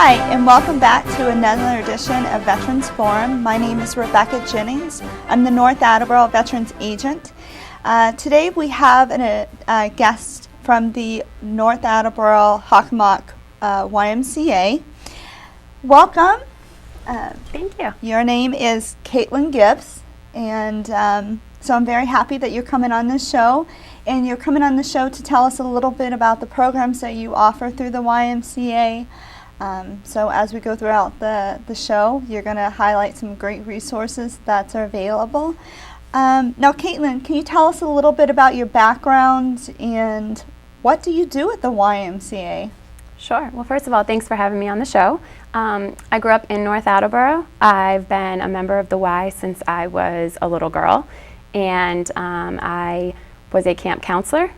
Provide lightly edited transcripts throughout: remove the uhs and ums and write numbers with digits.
Hi, and welcome back to another edition of Veterans Forum. My name is Rebecca Jennings. I'm the North Attleborough Veterans Agent. Today we have a guest from the North Attleborough Hockomock YMCA. Welcome. Thank you. Your name is Caitlin Gibbs, and so I'm very happy that you're coming on this show. And you're coming on the show to tell us a little bit about the programs that you offer through the YMCA. So as we go throughout the show, you're going to highlight some great resources that are available. Now, Caitlin, can you tell us a little bit about your background and what do you do at the YMCA? Sure. Well, first of all, thanks for having me on the show. I grew up in North Attleborough. I've been a member of the Y since I was a little girl, and I was a camp counselor,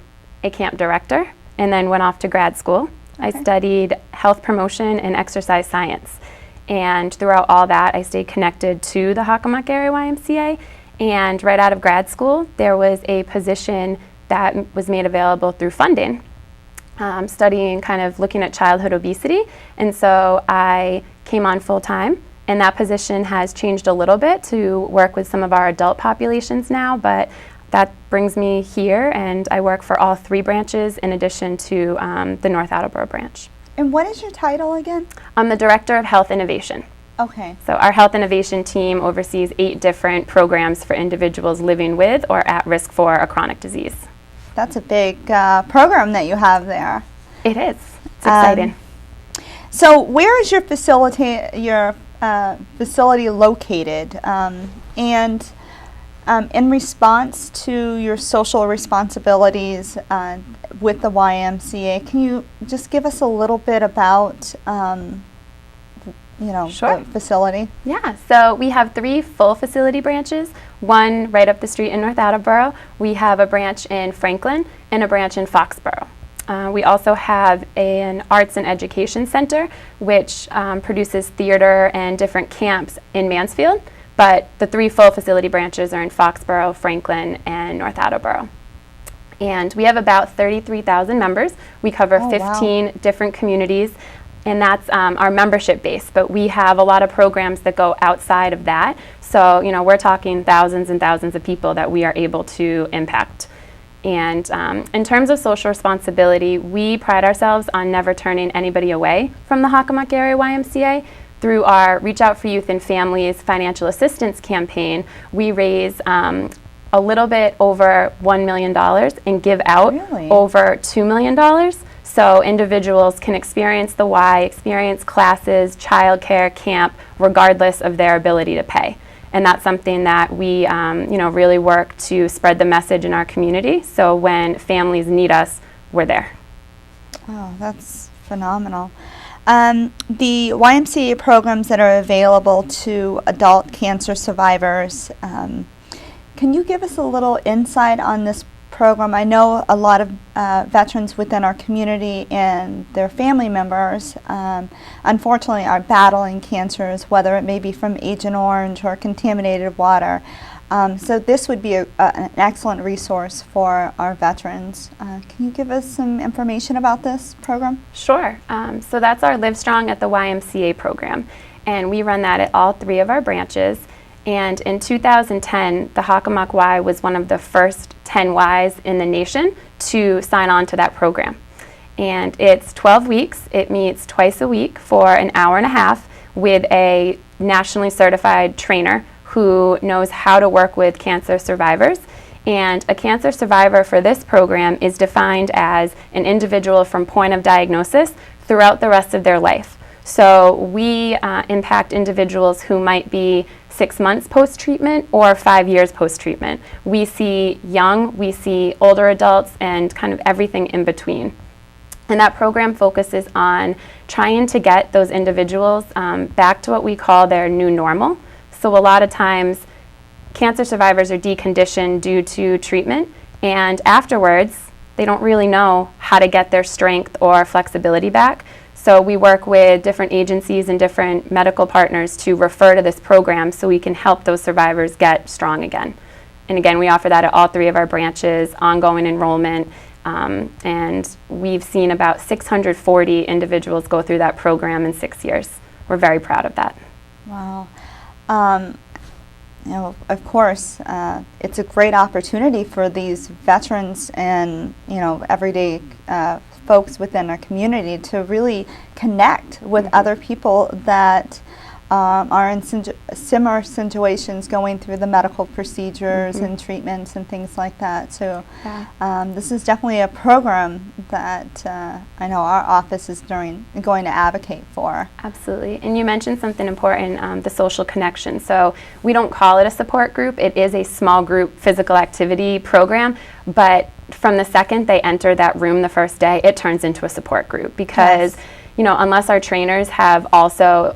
a camp director, and then went off to grad school. I studied health promotion and exercise science, and throughout all that I stayed connected to the Hockomock area YMCA. And right out of grad school there was a position that was made available through funding, studying kind of looking at childhood obesity, and so I came on full-time, and that position has changed a little bit to work with some of our adult populations now, but that brings me here, and I work for all three branches in addition to the North Attleborough branch. And what is your title again? I'm the Director of Health Innovation. Okay. So our Health Innovation team oversees 8 different programs for individuals living with or at risk for a chronic disease. That's a big program that you have there. It is. It's exciting. So where is your facility located? And in response to your social responsibilities with the YMCA, can you just give us a little bit about Sure. the facility? Yeah, so we have 3 full facility branches, one right up the street in North Attleborough. We have a branch in Franklin and a branch in Foxborough. We also have an arts and education center which produces theater and different camps in Mansfield. But the 3 full facility branches are in Foxborough, Franklin, and North Attleborough. And we have about 33,000 members. We cover 15 different communities, and that's our membership base. But we have a lot of programs that go outside of that. So, we're talking thousands and thousands of people that we are able to impact. And in terms of social responsibility, we pride ourselves on never turning anybody away from the Hockomock area YMCA. Through our Reach Out for Youth and Families financial assistance campaign, we raise a little bit over $1 million and give out over $2 million. So individuals can experience the Y, experience classes, childcare, camp, regardless of their ability to pay. And that's something that we really work to spread the message in our community. So when families need us, we're there. Oh, that's phenomenal. The YMCA programs that are available to adult cancer survivors, can you give us a little insight on this program? I know a lot of veterans within our community and their family members unfortunately are battling cancers, whether it may be from Agent Orange or contaminated water. So this would be an excellent resource for our veterans. Can you give us some information about this program? Sure. So that's our Live Strong at the YMCA program, and we run that at all 3 of our branches. And in 2010, the Hockomock Y was one of the first 10 Ys in the nation to sign on to that program. And it's 12 weeks. It meets twice a week for an hour and a half with a nationally certified trainer who knows how to work with cancer survivors. And a cancer survivor for this program is defined as an individual from point of diagnosis throughout the rest of their life. So we impact individuals who might be 6 months post-treatment or 5 years post-treatment. We see young, we see older adults, and kind of everything in between. And that program focuses on trying to get those individuals back to what we call their new normal. So a lot of times cancer survivors are deconditioned due to treatment, and afterwards they don't really know how to get their strength or flexibility back. So we work with different agencies and different medical partners to refer to this program so we can help those survivors get strong again. And again, we offer that at all 3 of our branches, ongoing enrollment, And we've seen about 640 individuals go through that program in 6 years. We're very proud of that. Wow. You know, of course, it's a great opportunity for these veterans and, you know, everyday folks within our community to really connect with other people that are in similar situations, going through the medical procedures and treatments and things like that. So this is definitely a program that I know our office is going to advocate for. Absolutely. And you mentioned something important, the social connection. So we don't call it a support group. It is a small group physical activity program, but from the second they enter that room the first day, it turns into a support group because you know, unless our trainers have also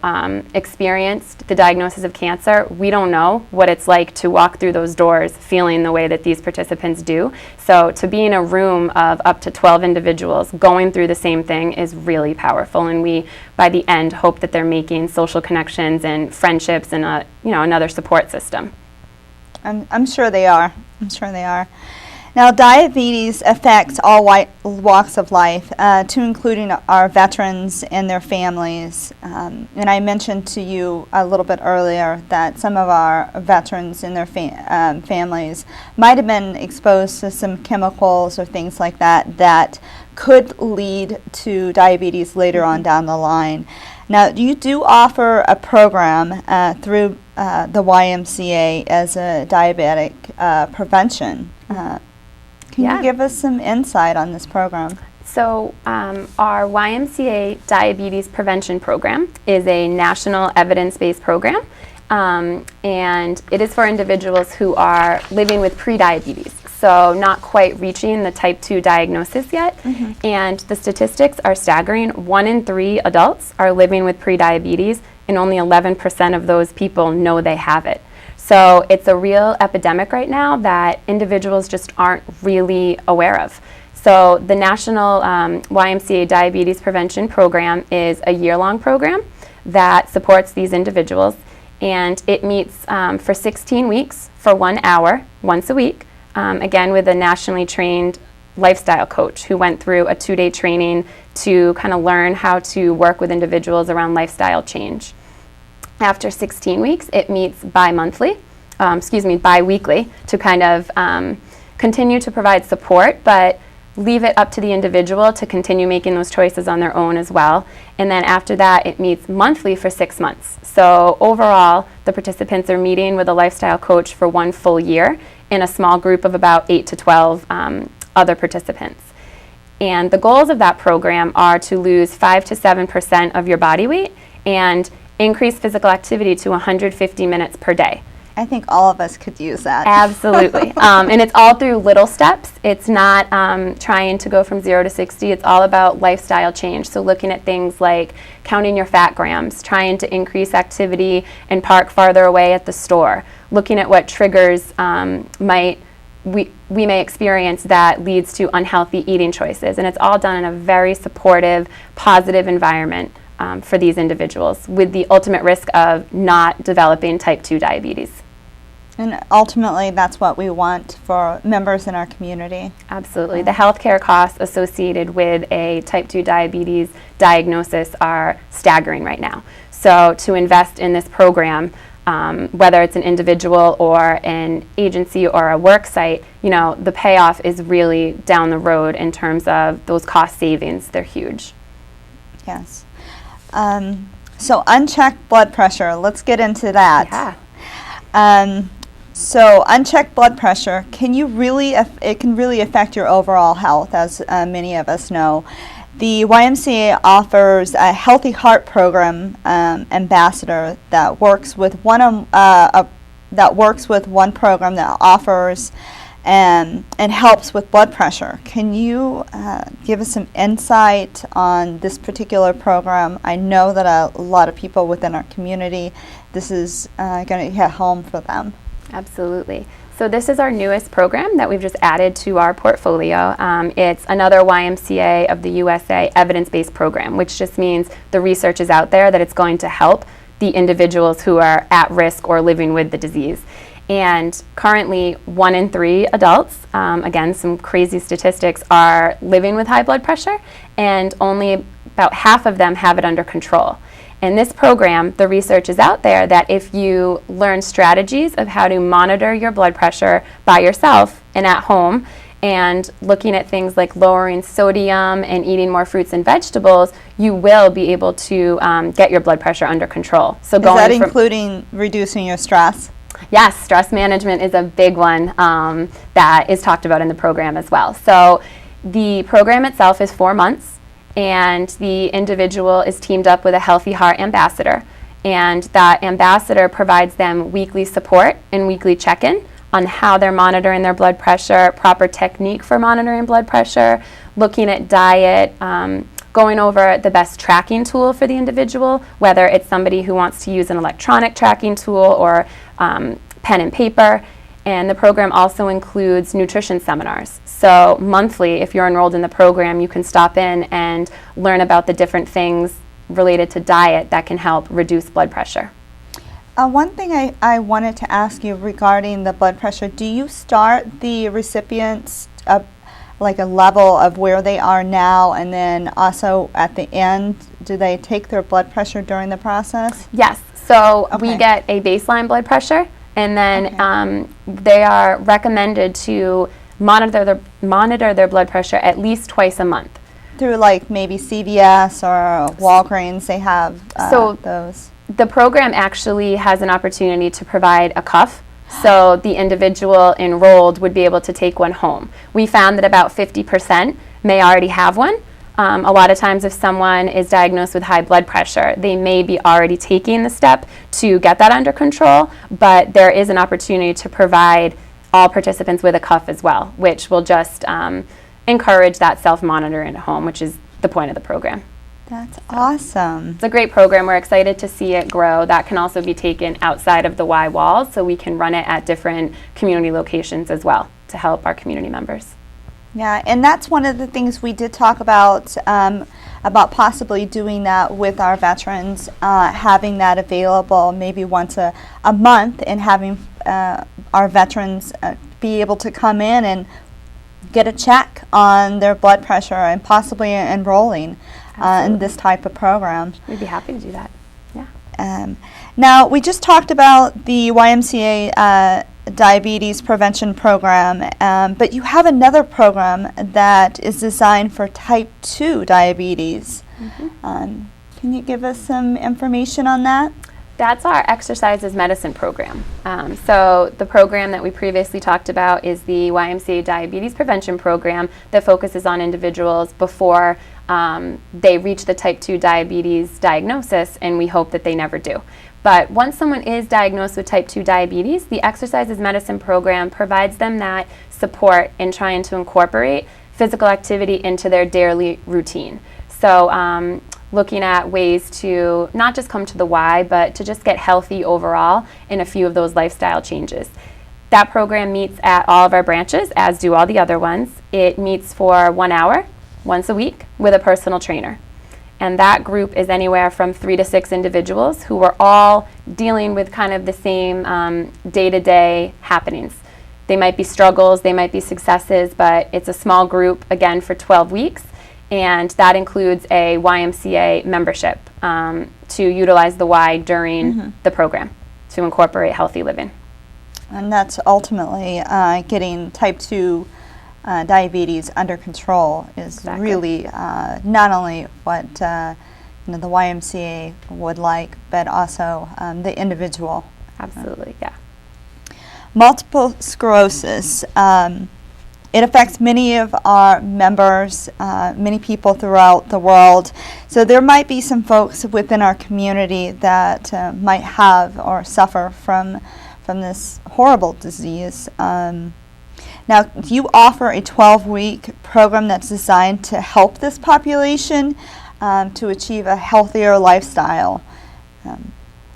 experienced the diagnosis of cancer, we don't know what it's like to walk through those doors feeling the way that these participants do. So to be in a room of up to 12 individuals going through the same thing is really powerful, and we, by the end, hope that they're making social connections and friendships and you know, another support system. I'm sure they are. I'm sure they are. Now, diabetes affects all walks of life, to including our veterans and their families. And I mentioned to you a little bit earlier that some of our veterans and their families might have been exposed to some chemicals or things like that that could lead to diabetes later on down the line. Now, you do offer a program through the YMCA as a diabetic prevention. Can you give us some insight on this program? So our YMCA Diabetes Prevention Program is a national evidence-based program, and it is for individuals who are living with prediabetes, so not quite reaching the type 2 diagnosis yet. And the statistics are staggering. 1 in 3 adults are living with prediabetes, and only 11% of those people know they have it. So it's a real epidemic right now that individuals just aren't really aware of. So the National YMCA Diabetes Prevention Program is a year-long program that supports these individuals, and it meets for 16 weeks for 1 hour once a week, again with a nationally trained lifestyle coach who went through a 2-day training to kind of learn how to work with individuals around lifestyle change. After 16 weeks, it meets bi-weekly to kind of continue to provide support, but leave it up to the individual to continue making those choices on their own as well. And then after that, it meets monthly for 6 months. So overall, the participants are meeting with a lifestyle coach for 1 full year in a small group of about 8 to 12 other participants. And the goals of that program are to lose 5 to 7% of your body weight and increase physical activity to 150 minutes per day. I think all of us could use that. Absolutely. And it's all through little steps. It's not trying to go from 0 to 60. It's all about lifestyle change. So looking at things like counting your fat grams, trying to increase activity and park farther away at the store, looking at what triggers we may experience that leads to unhealthy eating choices. And it's all done in a very supportive, positive environment for these individuals, with the ultimate risk of not developing type 2 diabetes. And ultimately, that's what we want for members in our community. Absolutely. The healthcare costs associated with a type 2 diabetes diagnosis are staggering right now. So to invest in this program, whether it's an individual or an agency or a work site, you know, the payoff is really down the road in terms of those cost savings. They're huge. Yes. So unchecked blood pressure, let's get into that. Yeah. So unchecked blood pressure, it can really affect your overall health, as many of us know. The YMCA offers a Healthy Heart Program ambassador that works with one program that offers and helps with blood pressure. Can you give us some insight on this particular program? I know that a lot of people within our community, this is going to hit home for them. Absolutely. So this is our newest program that we've just added to our portfolio. It's another YMCA of the USA evidence-based program, which just means the research is out there that it's going to help the individuals who are at risk or living with the disease. And currently, 1 in 3 adults, again, some crazy statistics, are living with high blood pressure, and only about half of them have it under control. In this program, the research is out there that if you learn strategies of how to monitor your blood pressure by yourself and at home, and looking at things like lowering sodium and eating more fruits and vegetables, you will be able to get your blood pressure under control. So is that including reducing your stress? Yes, stress management is a big one that is talked about in the program as well. So the program itself is 4 months, and the individual is teamed up with a Healthy Heart ambassador, and that ambassador provides them weekly support and weekly check-in on how they're monitoring their blood pressure, proper technique for monitoring blood pressure, looking at diet, going over the best tracking tool for the individual, whether it's somebody who wants to use an electronic tracking tool or pen and paper. And the program also includes nutrition seminars. So monthly, if you're enrolled in the program, you can stop in and learn about the different things related to diet that can help reduce blood pressure. One thing I wanted to ask you regarding the blood pressure, do you start the recipients like a level of where they are now, and then also at the end, do they take their blood pressure during the process? Yes. So we get a baseline blood pressure, and then they are recommended to monitor their blood pressure at least twice a month. Through like maybe CVS or Walgreens, they have those. The program actually has an opportunity to provide a cuff, so the individual enrolled would be able to take one home. We found that about 50% may already have one. A lot of times if someone is diagnosed with high blood pressure, they may be already taking the step to get that under control, but there is an opportunity to provide all participants with a cuff as well, which will just encourage that self-monitoring at home, which is the point of the program. That's awesome. It's a great program. We're excited to see it grow. That can also be taken outside of the Y walls, so we can run it at different community locations as well to help our community members. Yeah, and that's one of the things we did talk about possibly doing that with our veterans, having that available maybe once a month, and having our veterans be able to come in and get a check on their blood pressure and possibly enrolling in this type of program. We'd be happy to do that. Yeah. Now, we just talked about the YMCA diabetes prevention program, but you have another program that is designed for type 2 diabetes. Mm-hmm. Can you give us some information on that? That's our Exercise is Medicine program. So the program that we previously talked about is the YMCA Diabetes Prevention Program that focuses on individuals before they reach the type 2 diabetes diagnosis, and we hope that they never do. But once someone is diagnosed with type 2 diabetes, the Exercise is Medicine program provides them that support in trying to incorporate physical activity into their daily routine. So looking at ways to not just come to the Y, but to just get healthy overall in a few of those lifestyle changes. That program meets at all of our branches, as do all the other ones. It meets for 1 hour, once a week, with a personal trainer. And that group is anywhere from 3 to 6 individuals who are all dealing with kind of the same day-to-day happenings. They might be struggles, they might be successes, but it's a small group, again, for 12 weeks. And that includes a YMCA membership to utilize the Y during the program to incorporate healthy living. And that's ultimately getting type 2 diabetes under control is really not only what the YMCA would like, but also the individual. Absolutely, yeah. Multiple sclerosis. It affects many of our members, many people throughout the world. So there might be some folks within our community that might have or suffer from this horrible disease. Now, you offer a 12-week program that's designed to help this population to achieve a healthier lifestyle.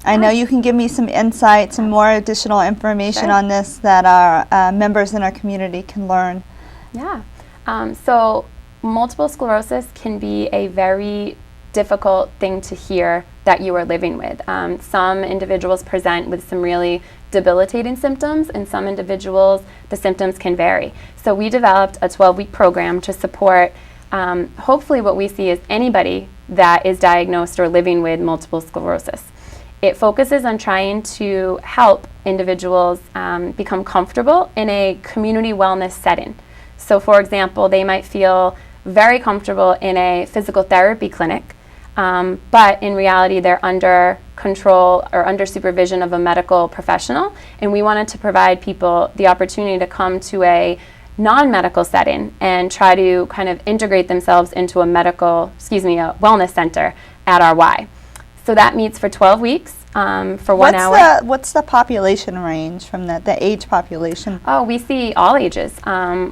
I know you can give me some insights and more additional information on this that our members in our community can learn. Yeah. So multiple sclerosis can be a very difficult thing to hear that you are living with. Some individuals present with some really debilitating symptoms, and some individuals, the symptoms can vary. So we developed a 12-week program to support hopefully what we see is anybody that is diagnosed or living with multiple sclerosis. It focuses on trying to help individuals become comfortable in a community wellness setting. So for example, they might feel very comfortable in a physical therapy clinic, but in reality they're under control or under supervision of a medical professional, and we wanted to provide people the opportunity to come to a non-medical setting and try to kind of integrate themselves into a wellness center at our Y. So that meets for 12 weeks for 1 hour. What's the population range from the age population? Oh, we see all ages.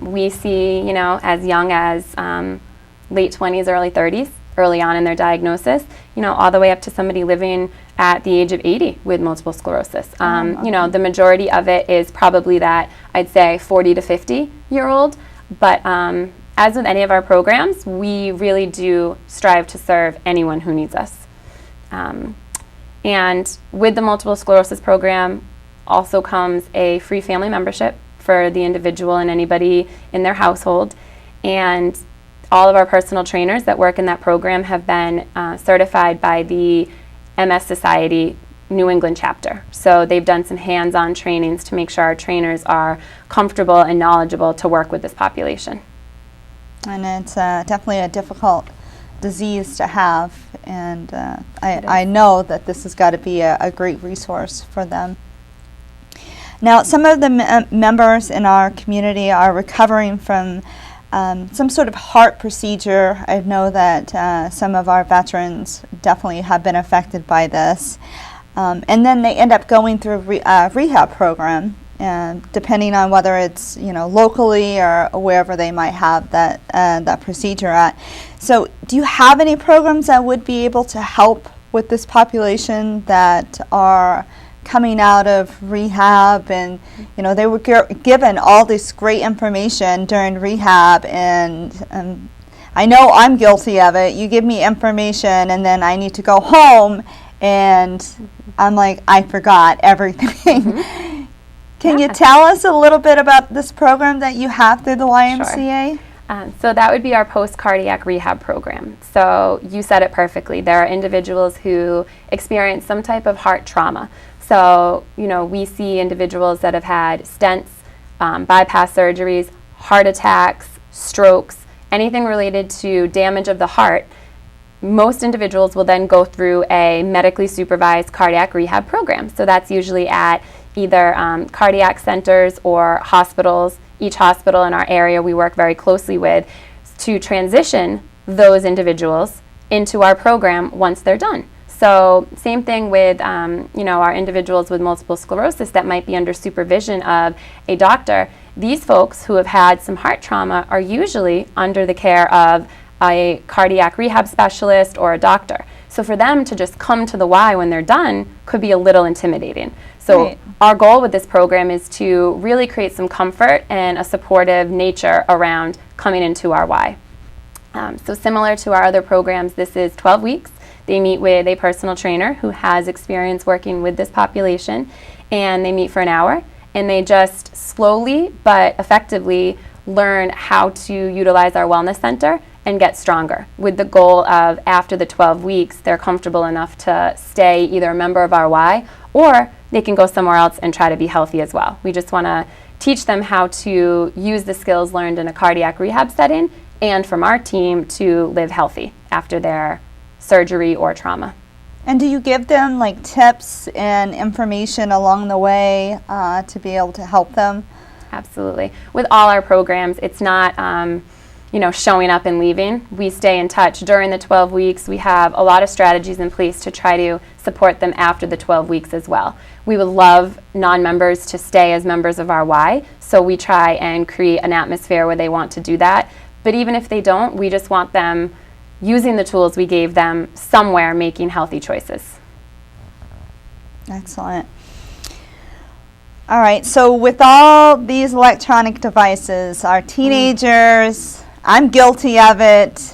We see, as young as late 20s, early 30s, early on in their diagnosis, all the way up to somebody living at the age of 80 with multiple sclerosis. The majority of it is probably that, I'd say, 40 to 50-year-old. But as with any of our programs, we really do strive to serve anyone who needs us. And with the multiple sclerosis program also comes a free family membership for the individual and anybody in their household. And all of our personal trainers that work in that program have been certified by the MS Society New England chapter. So they've done some hands-on trainings to make sure our trainers are comfortable and knowledgeable to work with this population. And it's definitely a difficult disease to have, and I know that this has got to be a great resource for them. Now, some of the members in our community are recovering from some sort of heart procedure. I know that some of our veterans definitely have been affected by this. And then they end up going through a rehab program, depending on whether it's locally or wherever they might have that procedure at. So do you have any programs that would be able to help with this population that are coming out of rehab, and they were given all this great information during rehab, and I know I'm guilty of it. You give me information and then I need to go home and I'm like, I forgot everything. Mm-hmm. Can you tell us a little bit about this program that you have through the YMCA? Sure. So that would be our post-cardiac rehab program. So you said it perfectly. There are individuals who experience some type of heart trauma. So, we see individuals that have had stents, bypass surgeries, heart attacks, strokes, anything related to damage of the heart. Most individuals will then go through a medically supervised cardiac rehab program. So that's usually at either cardiac centers or hospitals. Each hospital in our area we work very closely with to transition those individuals into our program once they're done. So same thing with our individuals with multiple sclerosis that might be under supervision of a doctor. These folks who have had some heart trauma are usually under the care of a cardiac rehab specialist or a doctor. So for them to just come to the Y when they're done could be a little intimidating. So our goal with this program is to really create some comfort and a supportive nature around coming into our Y. So similar to our other programs, this is 12 weeks. They meet with a personal trainer who has experience working with this population, and they meet for an hour, and they just slowly but effectively learn how to utilize our wellness center and get stronger, with the goal of after the 12 weeks they're comfortable enough to stay either a member of our Y or they can go somewhere else and try to be healthy as well. We just want to teach them how to use the skills learned in a cardiac rehab setting and from our team to live healthy after their surgery or trauma. And do you give them tips and information along the way to be able to help them? Absolutely. With all our programs, it's not showing up and leaving. We stay in touch during the 12 weeks. We have a lot of strategies in place to try to support them after the 12 weeks as well. We would love non-members to stay as members of our Y, so we try and create an atmosphere where they want to do that. But even if they don't, we just want them using the tools we gave them somewhere, making healthy choices. Excellent. All right, so with all these electronic devices, our teenagers, I'm guilty of it.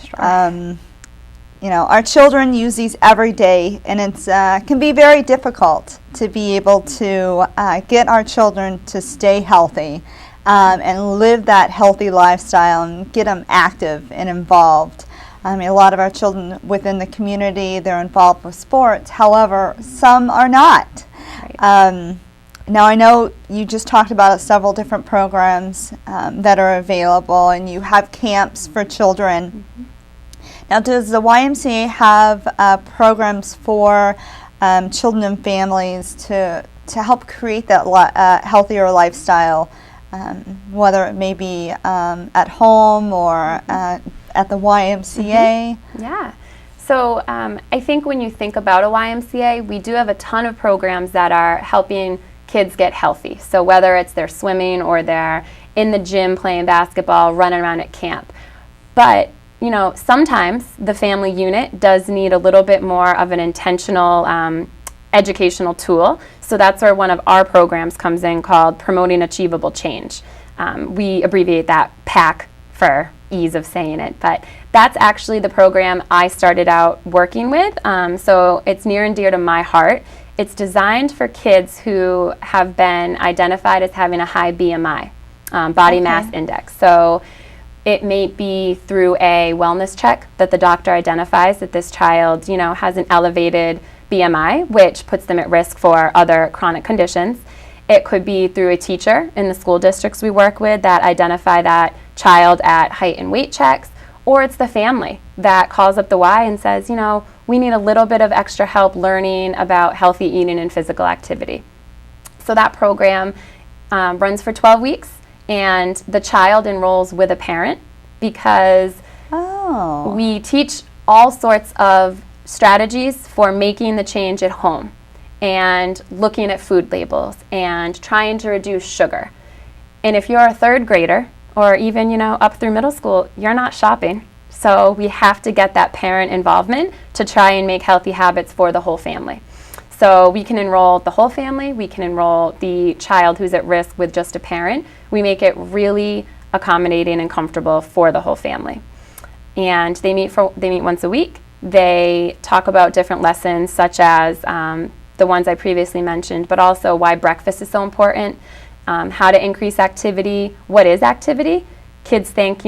our children use these every day, and it's can be very difficult to be able to get our children to stay healthy and live that healthy lifestyle and get them active and involved. I mean, a lot of our children within the community, they're involved with sports. However, some are not. Right. Now, I know you just talked about several different programs that are available, and you have camps for children. Mm-hmm. Now, does the YMCA have programs for children and families to help create that healthier lifestyle, whether it may be at home or at the YMCA? Mm-hmm. Yeah. So I think when you think about a YMCA, we do have a ton of programs that are helping kids get healthy. So whether it's they're swimming or they're in the gym playing basketball, running around at camp. But sometimes the family unit does need a little bit more of an intentional educational tool. So that's where one of our programs comes in, called Promoting Achievable Change. We abbreviate that PAC for ease of saying it, but that's actually the program I started out working with. So it's near and dear to my heart. It's designed for kids who have been identified as having a high BMI, body mass index. So it may be through a wellness check that the doctor identifies that this child, has an elevated BMI, which puts them at risk for other chronic conditions. It could be through a teacher in the school districts we work with that identify that child at height and weight checks, or it's the family that calls up the Y and says, we need a little bit of extra help learning about healthy eating and physical activity. So that program runs for 12 weeks. And the child enrolls with a parent because we teach all sorts of strategies for making the change at home and looking at food labels and trying to reduce sugar. And if you're a third grader or even, up through middle school, you're not shopping. So we have to get that parent involvement to try and make healthy habits for the whole family. So we can enroll the whole family, we can enroll the child who's at risk with just a parent. We make it really accommodating and comfortable for the whole family. And they meet once a week. They talk about different lessons such as the ones I previously mentioned, but also why breakfast is so important, how to increase activity, what is activity. Kids think,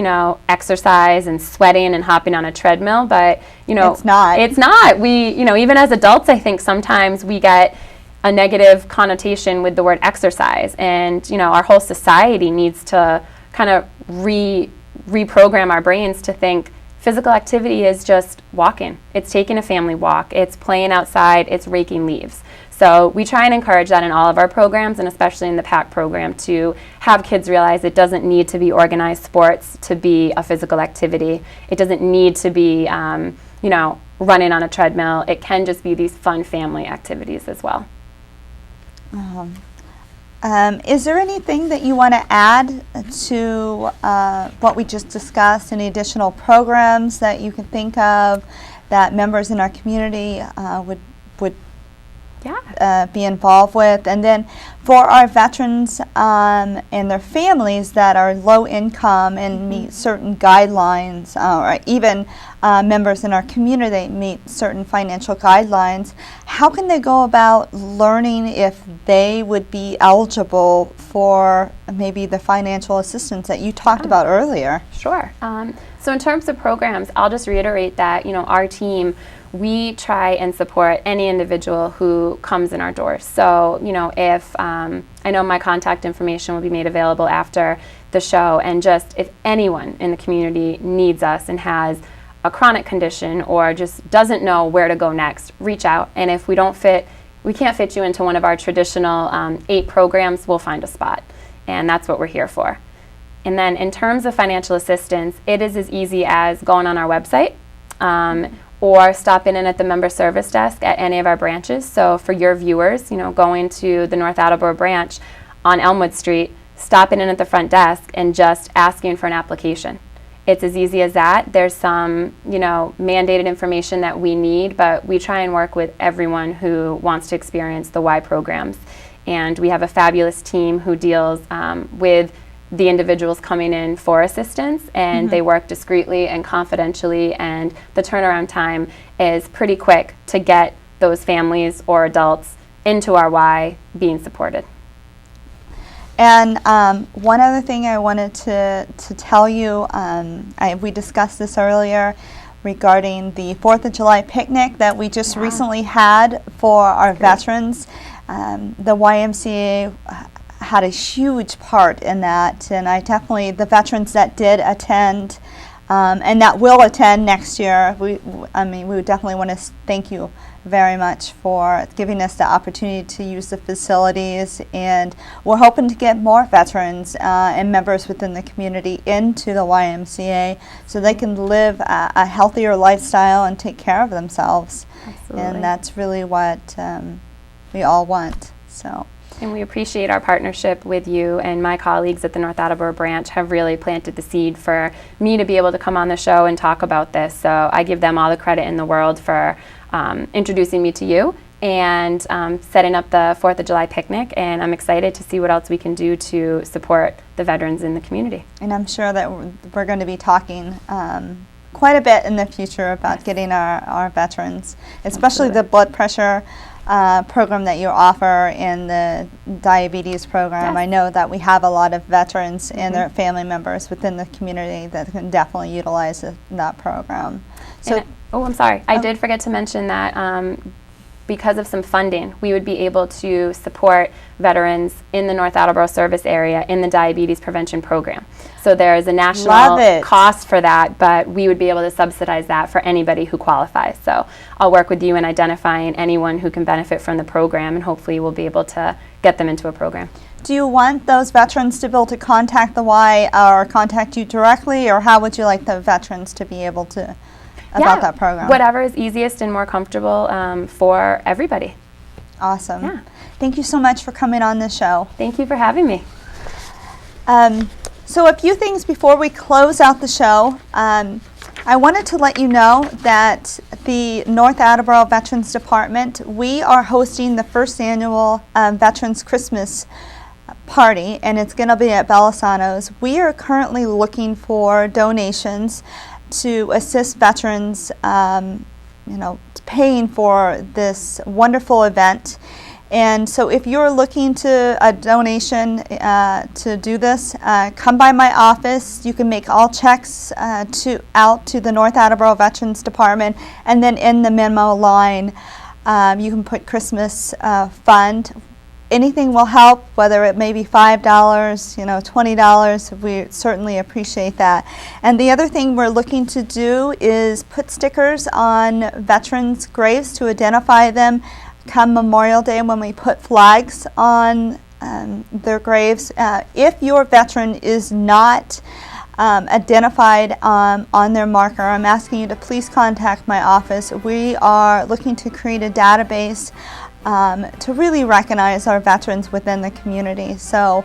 exercise and sweating and hopping on a treadmill, but, it's not. It's not. We, even as adults, I think sometimes we get a negative connotation with the word exercise. And, our whole society needs to kind of reprogram our brains to think physical activity is just walking. It's taking a family walk. It's playing outside. It's raking leaves. So we try and encourage that in all of our programs, and especially in the PAC program, to have kids realize it doesn't need to be organized sports to be a physical activity. It doesn't need to be, running on a treadmill. It can just be these fun family activities as well. Is there anything that you want to add to what we just discussed? Any additional programs that you can think of that members in our community would be involved with? And then for our veterans and their families that are low income and meet certain guidelines, or even members in our community that meet certain financial guidelines, how can they go about learning if they would be eligible for maybe the financial assistance that you talked about earlier? Sure. So in terms of programs, I'll just reiterate that, our team, we try and support any individual who comes in our doors. So, if I know my contact information will be made available after the show, and just if anyone in the community needs us and has a chronic condition or just doesn't know where to go next, reach out. And if we can't fit you into one of our traditional 8 programs, we'll find a spot. And that's what we're here for. And then in terms of financial assistance, it is as easy as going on our website, or stopping in at the member service desk at any of our branches. So for your viewers, going to the North Attleborough branch on Elmwood Street, stopping in at the front desk and just asking for an application. It's as easy as that. There's some, mandated information that we need, but we try and work with everyone who wants to experience the Y programs. And we have a fabulous team who deals with the individuals coming in for assistance, and they work discreetly and confidentially, and the turnaround time is pretty quick to get those families or adults into our Y being supported. And one other thing I wanted to tell you, we discussed this earlier regarding the 4th of July picnic that we just recently had for our veterans. The YMCA had a huge part in that, and the veterans that did attend and that will attend next year, we would definitely want to thank you very much for giving us the opportunity to use the facilities, and we're hoping to get more veterans and members within the community into the YMCA so they can live a healthier lifestyle and take care of themselves. Absolutely. And that's really what we all want. And we appreciate our partnership with you, and my colleagues at the North Attleborough branch have really planted the seed for me to be able to come on the show and talk about this. So I give them all the credit in the world for introducing me to you and setting up the 4th of July picnic, and I'm excited to see what else we can do to support the veterans in the community. And I'm sure that we're going to be talking quite a bit in the future about getting our veterans, especially the blood pressure program that you offer and the diabetes program. Yes. I know that we have a lot of veterans and their family members within the community that can definitely utilize that program. So, I'm sorry. I did forget to mention that because of some funding, we would be able to support veterans in the North Attleborough service area in the diabetes prevention program. So there is a national cost for that, but we would be able to subsidize that for anybody who qualifies. So I'll work with you in identifying anyone who can benefit from the program, and hopefully we'll be able to get them into a program. Do you want those veterans to be able to contact the Y or contact you directly, or how would you like the veterans to be able to about that program? Whatever is easiest and more comfortable for everybody. Awesome. Yeah. Thank you so much for coming on the show. Thank you for having me. So a few things before we close out the show. I wanted to let you know that the North Attleborough Veterans Department, we are hosting the first annual Veterans Christmas party, and it's going to be at Belisano's. We are currently looking for donations to assist veterans, paying for this wonderful event. And so if you're looking to a donation to do this, come by my office. You can make all checks out to the North Attleborough Veterans Department, and then in the memo line you can put Christmas fund. Anything will help, whether it may be $5, $20. We certainly appreciate that. And the other thing we're looking to do is put stickers on veterans' graves to identify them come Memorial Day when we put flags on their graves. If your veteran is not identified on their marker, I'm asking you to please contact my office. We are looking to create a database to really recognize our veterans within the community. So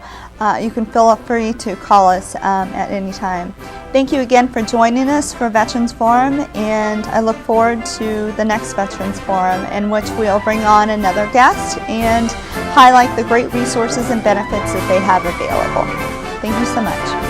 you can feel free to call us at any time. Thank you again for joining us for Veterans Forum, and I look forward to the next Veterans Forum, in which we'll bring on another guest and highlight the great resources and benefits that they have available. Thank you so much.